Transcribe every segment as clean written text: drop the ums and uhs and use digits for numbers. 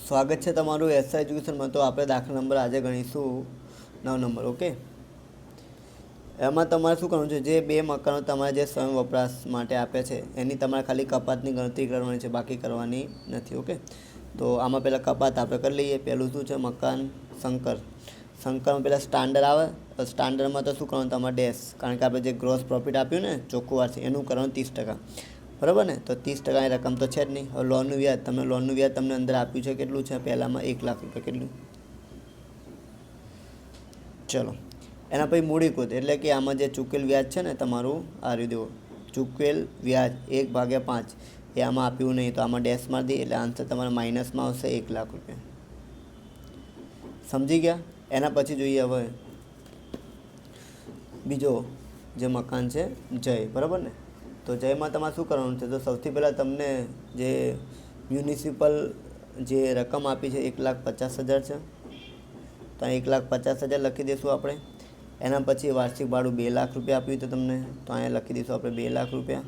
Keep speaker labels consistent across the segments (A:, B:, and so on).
A: સ્વાગત છે તમારું એસઆઈ એજ્યુકેશનમાં। તો આપણે દાખલા નંબર આજે ગણીશું 9 નંબર। ઓકે, એમાં તમારે શું કરવાનું છે, જે બે મકાનો તમારે જે સ્વયં વપરાશ માટે આપે છે એની તમારે ખાલી કપાતની ગણતરી કરવાની છે, બાકી કરવાની નથી। ઓકે, તો આમાં પહેલાં કપાત આપણે કરી લઈએ। પહેલું શું છે, મકાન શંકર। શંકરમાં પહેલાં સ્ટાન્ડર્ડ આવે। સ્ટાન્ડર્ડમાં તો શું કરવાનું, તમારે ડેશ, કારણ કે આપણે જે ગ્રોસ પ્રોફિટ આપ્યું ને ચોખ્ખું વાર્ષિક એનું કરવાનું 30%, બરાબર ને। તો 30%ની રકમ તો છે જ નહીં। હવે લોનનું વ્યાજ, લોનનું વ્યાજ તમને અંદર આપ્યું છે, કેટલું છે, પહેલામાં 1 લાખ રૂપિયા। કેટલું? ચલો, એના પછી મૂડીકૃત, એટલે કે આમાં જે ચૂકેલ વ્યાજ છે ને તમારું, આ રીતે ચૂકેલ વ્યાજ 1/5 એ આમાં આપ્યું નહીં, તો આમાં ડેશ મારી દઈએ, એટલે આન્સર તમારા માઇનસમાં આવશે 1 લાખ રૂપિયા। સમજી ગયા? એના પછી જોઈએ હવે બીજો જે મકાન છે જય, બરાબર ને। તો જયમાં તમારે શું કરવાનું છે, તો સૌથી પહેલાં તમને જે મ્યુનિસિપલ જે રકમ આપી છે 1,50,000 છે, તો 1,50,000 લખી દઈશું આપણે। એના પછી વાર્ષિક ભાડું 2 લાખ રૂપિયા આપ્યું તો તમને, તો અહીંયા લખી દઈશું આપણે 2 લાખ રૂપિયા।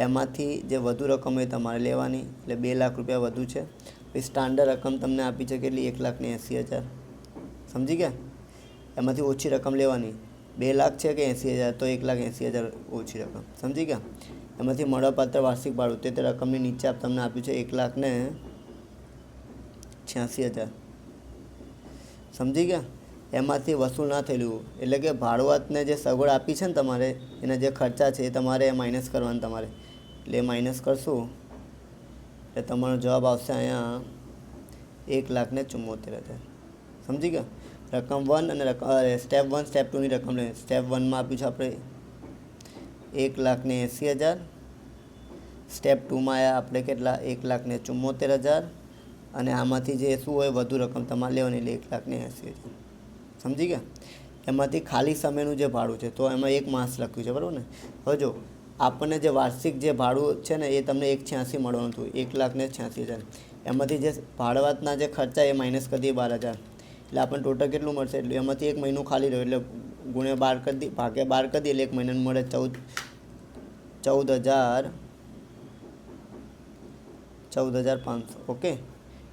A: એમાંથી જે વધુ રકમ એ તમારે લેવાની, એટલે 2 લાખ રૂપિયા વધુ છે। પછી સ્ટાન્ડર્ડ રકમ તમને આપી છે કેટલી, 1,80,000। સમજી ગયા? એમાંથી ઓછી રકમ લેવાની, 2 લાખ છે કે 80,000, તો 1,80,000 ઓછી રકમ। સમજી ગયા? એમાંથી મળવાપાત્ર વાર્ષિક ભાડું તે રકમની નીચે તમને આપ્યું છે 1,86,000। સમજી ગયા? એમાંથી વસૂલ ના થયેલું, એટલે કે ભાડુઆતને જે સગવડ આપી છે ને તમારે, એના જે ખર્ચા છે એ તમારે માઇનસ કરવાના તમારે, એટલે માઇનસ કરશું એટલે તમારો જવાબ આવશે અહીંયા 1,74,000। સમજી ગયા? રકમ 1 અને સ્ટેપ 1 સ્ટેપ 2ની રકમ લે। સ્ટેપ 1માં આપ્યું છે આપણે 1,80,000, સ્ટેપ 2માં આવ્યા આપણે કેટલા, 1,74,000, અને આમાંથી જે શું હોય વધુ રકમ તમારે લેવાની, એટલે 1,80,000। સમજી ગયા? એમાંથી ખાલી સમયનું જે ભાડું છે, તો એમાં 1 માસ લખ્યું છે, બરાબર ને। હવે જો આપણને જે વાર્ષિક જે ભાડું છે ને એ તમને 1,86,000 મળવાનું હતું, 1,86,000। એમાંથી જે ભાડવાતના જે ખર્ચા એ માઇનસ કરી દઈએ 12,000, એટલે આપણને ટોટલ કેટલું મળશે, એટલે એમાંથી 1 મહિનો ખાલી રહ્યો, એટલે ગુણ્યા 12 કરી દઈએ, ભાગ્યા 12 કરી દઈએ, એટલે 1 મહિનાનું મળે 14,500। ઓકે,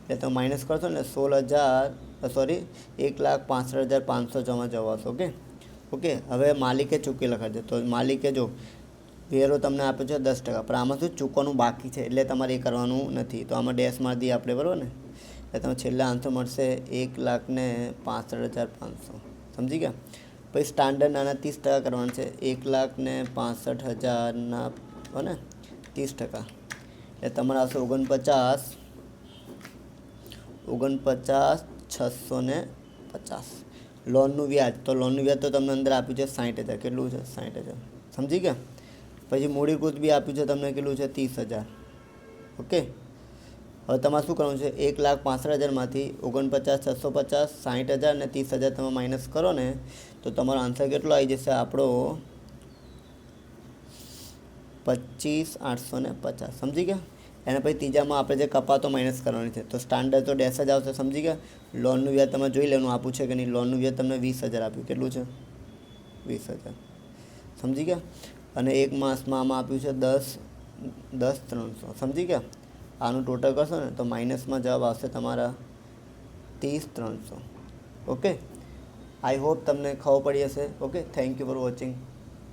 A: એટલે તમે માઇનસ કરશો ને 1,65,500 જમા જવાબ આવશે। ઓકે, હવે માલિકે ચૂકેલા ખર્ચે, તો માલિકે જો વેરો તમને આપ્યો છે 10%, પણ આમાં શું ચૂકવાનું બાકી છે, એટલે તમારે એ કરવાનું નથી, તો આમાં ડેશ મારી દઈએ આપણે, બરાબર ને। એટલે તમે છેલ્લા આન્સર મળશે 1,65,500। સમજી ગયા? પછી સ્ટાન્ડર્ડ નાના 30% કરવાના છે, 1,65,000ના ને 30%, એટલે તમારે આવશે 49,650। લોનનું વ્યાજ, તો લોનનું વ્યાજ તો તમને અંદર આપ્યું છે 60,000। કેટલું છે? 60,000। સમજી ગયા? પછી મૂડીકૃત બી આપ્યું છે તમને, કેટલું છે? 30,000। ઓકે, હવે તમારે શું કરવાનું છે, 1,65,000માંથી 49,650, 60,000 અને 30,000 તમે માઇનસ કરો ને, તો તમારો આન્સર કેટલો આવી જશે આપણો 25,850। સમજી ગયા? એના પછી ત્રીજામાં આપણે જે કપાતો માઇનસ કરવાની છે, તો સ્ટાન્ડર્ડ તો ડેશ જ આવશે। સમજી ગયા? લોનનું વ્યાજ તમે જોઈ લેવાનું આપ્યું છે કે નહીં, લોનનું વ્યાજ તમને 20,000 આપ્યું, કેટલું છે? 20,000। સમજી ગયા? અને 1 માસમાં આમાં આપ્યું છે 10,300। સમજી ગયા? આનું ટોટલ કરશો ને તો માઇનસમાં જવાબ આવશે તમારા 30,300। ઓકે, આઈ હોપ તમને ખબર પડી હશે। Okay, thank you for watching.